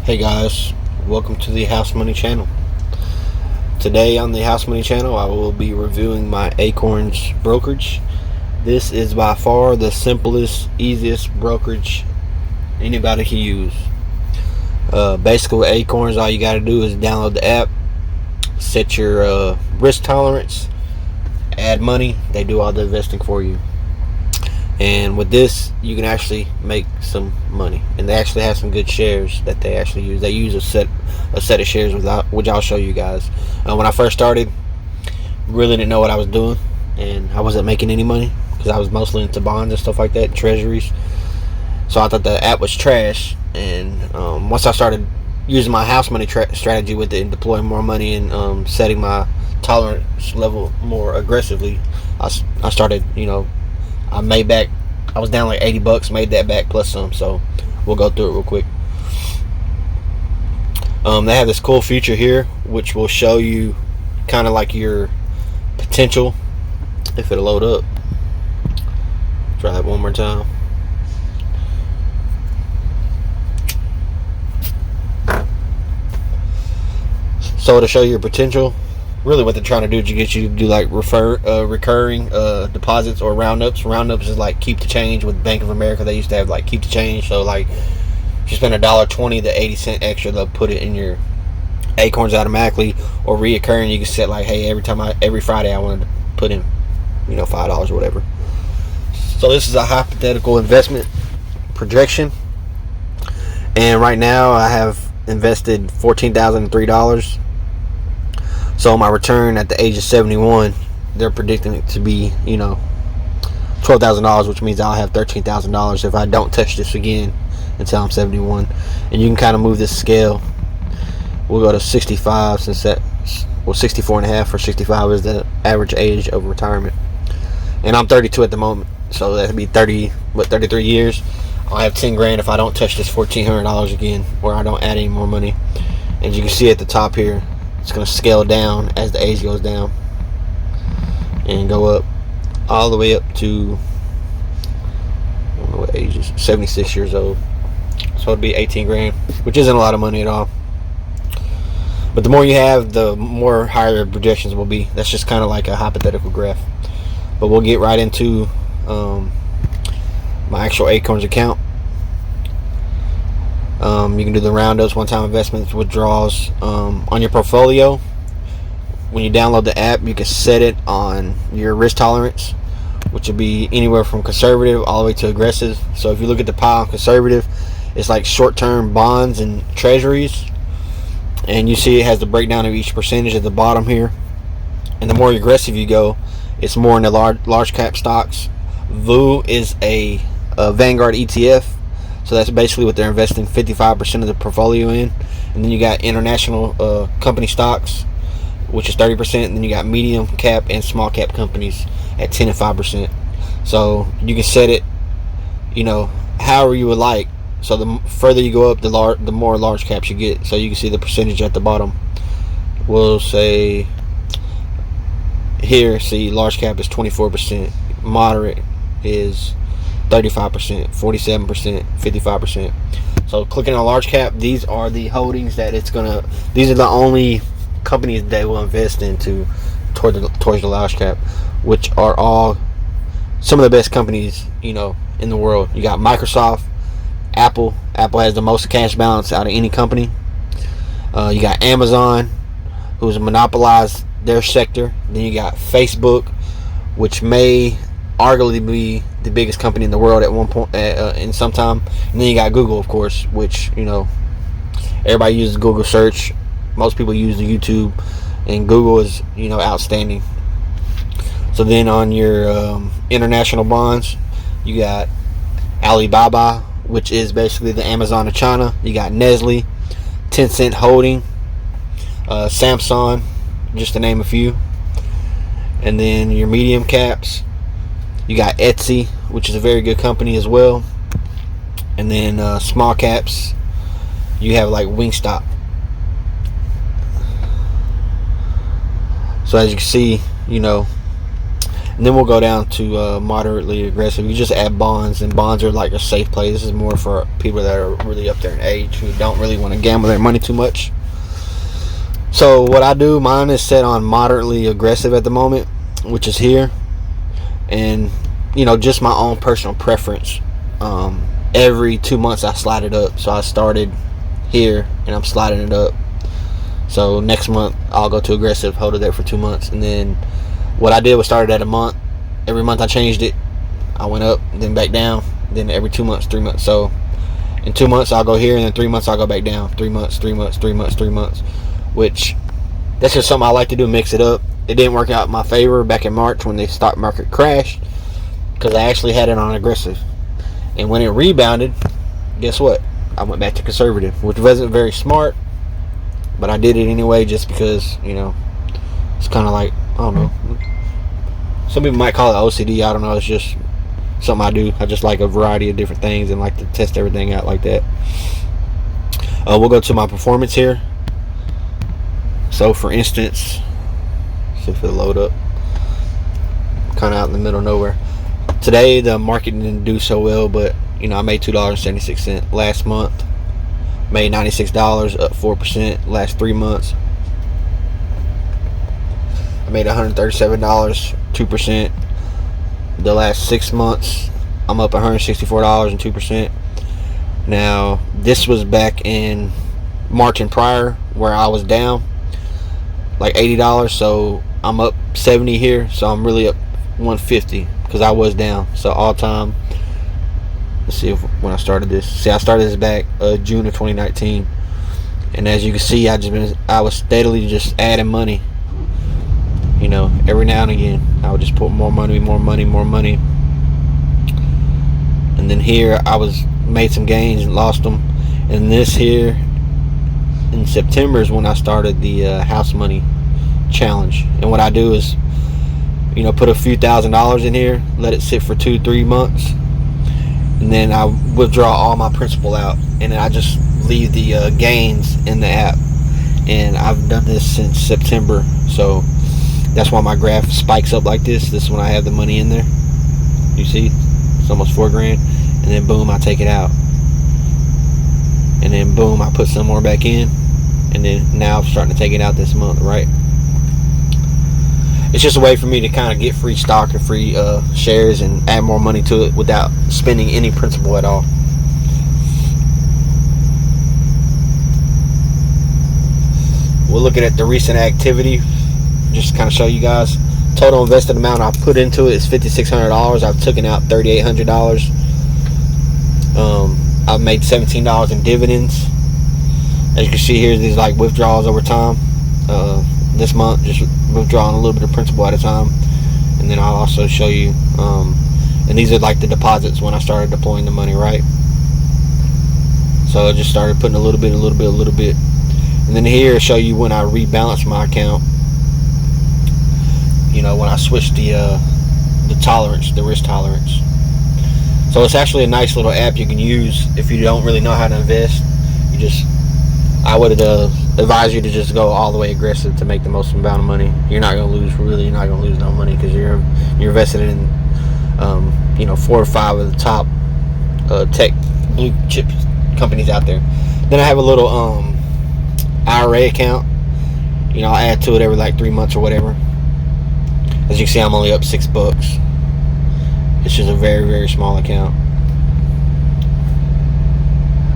Hey guys, welcome to the House Money channel. Today on the House Money channel I will be reviewing my Acorns brokerage. This is by far the simplest, easiest brokerage anybody can use. Basically with Acorns, all you got to do is download the app, set your risk tolerance, add money, they do all the investing for you. And with this, you can actually make some money. And they actually have some good shares that they actually use. They use a set of shares, which I'll show you guys. When I first started, really didn't know what I was doing, and I wasn't making any money because I was mostly into bonds and stuff like that, treasuries. So I thought the app was trash. And once I started using my house money strategy with it and deploying more money and setting my tolerance level more aggressively, I started, I made back, I was down like $80, made that back plus some. So we'll go through it real quick. They have this cool feature here which will show you kind of like your potential, if it'll load up. Try that one more time. So to show your potential, really what they're trying to do is get you to do like recurring deposits or roundups. Roundups is like keep the change. With Bank of America, they used to have like keep the change. So like if you spend $1.20, the 80 cents extra, they'll put it in your Acorns automatically. Or reoccurring, you can set like, hey, every Friday I wanted to put in $5 or whatever. So this is a hypothetical investment projection, and right now I have invested $14,003. So my return at the age of 71, they're predicting it to be, $12,000, which means I'll have $13,000 if I don't touch this again until I'm 71. And you can kind of move this scale. We'll go to 65 since 64 and a half or 65 is the average age of retirement. And I'm 32 at the moment, so that'd be 33 years. I'll have 10 grand if I don't touch this $1,400 again, or I don't add any more money. And you can see at the top here, it's going to scale down as the age goes down and go up all the way up to, I don't know what age is, 76 years old. So it'd be 18 grand, which isn't a lot of money at all. But the more you have, the more higher projections will be. That's just kind of like a hypothetical graph. But we'll get right into my actual Acorns account. You can do the roundups, one-time investments, withdrawals on your portfolio. When you download the app, you can set it on your risk tolerance, which will be anywhere from conservative all the way to aggressive. So if you look at the pile on conservative, it's like short-term bonds and treasuries, and you see it has the breakdown of each percentage at the bottom here. And the more aggressive you go, it's more in the large cap stocks. VU is a Vanguard ETF. So that's basically what they're investing 55% of the portfolio in. And then you got international company stocks, which is 30%. And then you got medium cap and small cap companies at 10 and 5%. So you can set it, however you would like. So the further you go up, the more large caps you get. So you can see the percentage at the bottom. We'll say here, see large cap is 24%, moderate is 35%, 47%, 55%. So clicking on large cap, these are the holdings that these are the only companies they will invest into towards the large cap, which are all some of the best companies in the world. You got Microsoft, Apple has the most cash balance out of any company. You got Amazon, who's monopolized their sector. Then you got Facebook, which may arguably be the biggest company in the world at one point in some time. And then you got Google, of course, which everybody uses Google search. Most people use the YouTube, and Google is outstanding. So then on your international bonds, you got Alibaba, which is basically the Amazon of China. You got Nestle, Tencent Holding, Samsung, just to name a few. And then your medium caps, you got Etsy, which is a very good company as well. And then small caps, you have like Wingstop. So as you can see, And then we'll go down to moderately aggressive. You just add bonds, and bonds are like a safe play. This is more for people that are really up there in age who don't really want to gamble their money too much. So what I do, mine is set on moderately aggressive at the moment, which is here. And just my own personal preference. Every 2 months I slide it up. So I started here and I'm sliding it up. So next month I'll go to aggressive, hold it there for 2 months, and then what I did was started at a month. Every month I changed it. I went up, then back down, then every 2 months, 3 months. So in 2 months I'll go here, and then 3 months I'll go back down. 3 months, 3 months, 3 months, 3 months. Which that's just something I like to do, mix it up. It didn't work out in my favor back in March when the stock market crashed, because I actually had it on aggressive. And when it rebounded, guess what? I went back to conservative, which wasn't very smart, but I did it anyway just because, it's kind of like, I don't know. Some people might call it OCD. I don't know. It's just something I do. I just like a variety of different things and like to test everything out like that. We'll go to my performance here. So for instance, see if it'll load up. Kind of out in the middle of nowhere. Today the market didn't do so well, but I made $2.76. Last month made $96, up 4%. Last 3 months I made $137, 2%. The last 6 months I'm up $164 and 2%. Now this was back in March and prior, where I was down like $80, so I'm up 70 here, so I'm really up 150 because I was down. So all time, let's see if when I started this. See, I started this back June of 2019, and as you can see, I was steadily just adding money. Every now and again, I would just put more money, and then here I made some gains and lost them. And this here in September is when I started the house money challenge. And what I do is, put a few $1,000s in here, let it sit for 2-3 months, and then I withdraw all my principal out, and then I just leave the gains in the app. And I've done this since September, so that's why my graph spikes up like this. This is when I have the money in there. You see, it's almost $4,000, and then boom, I take it out, and then boom, I put some more back in, and then now I'm starting to take it out this month, right? It's just a way for me to kind of get free stock and free shares and add more money to it without spending any principal at all. We're looking at the recent activity, just to kind of show you guys. Total invested amount I put into it is $5,600. I've taken out $3,800. I've made $17 in dividends. As you can see here, these like withdrawals over time. This month, just withdrawing a little bit of principal at a time, and then I'll also show you. And these are like the deposits when I started deploying the money, right? So I just started putting a little bit, and then here show you when I rebalance my account. When I switched the tolerance, the risk tolerance. So it's actually a nice little app you can use if you don't really know how to invest. I would advise you to just go all the way aggressive to make the most amount of money. You're not going to lose, you're not going to lose no money, because you're invested in 4 or 5 of the top tech blue chip companies out there. Then I have a little IRA account. I add to it every like 3 months or whatever. As you can see, I'm only up $6. It's just a very, very small account,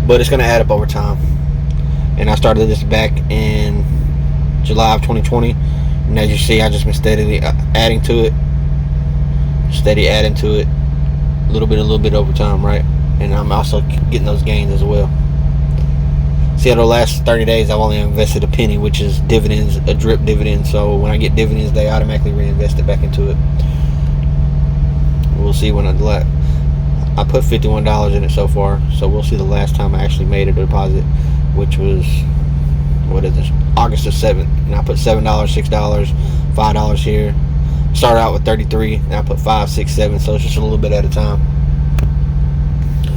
but it's going to add up over time. And I started this back in July of 2020, and as you see, I just been steadily adding to it, a little bit over time, right? And I'm also getting those gains as well. See, over the last 30 days, I've only invested a penny, which is dividends, a drip dividend. So when I get dividends, they automatically reinvest it back into it. We'll see when I put $51 in it so far. So we'll see the last time I actually made a deposit, which was, August the 7th. And I put $7, $6, $5 here. Started out with 33, and I put 5, 6, 7. So it's just a little bit at a time.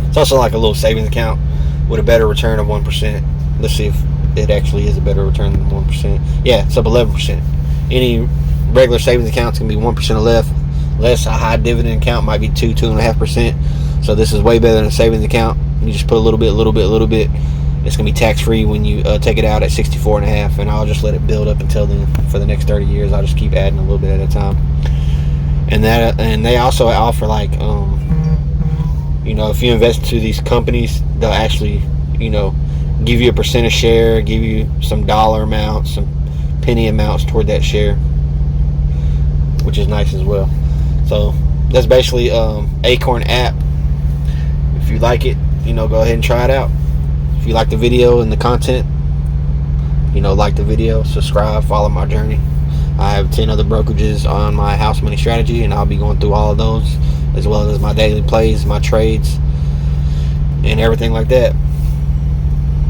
It's also like a little savings account with a better return of 1%. Let's see if it actually is a better return than 1%. Yeah, it's up 11%. Any regular savings accounts can be 1% or less. A high dividend account might be 2.5%. So this is way better than a savings account. You just put a little bit. It's gonna be tax free when you take it out at 64.5, and I'll just let it build up until then. For the next 30 years, I'll just keep adding a little bit at a time. And they also offer, like, if you invest into these companies, they'll actually, give you a percent of share, give you some dollar amounts, some penny amounts toward that share, which is nice as well. So that's basically Acorn app. If you like it, go ahead and try it out. If you like the video and the content, like the video, subscribe, follow my journey. I have 10 other brokerages on my house money strategy, and I'll be going through all of those, as well as my daily plays, my trades, and everything like that.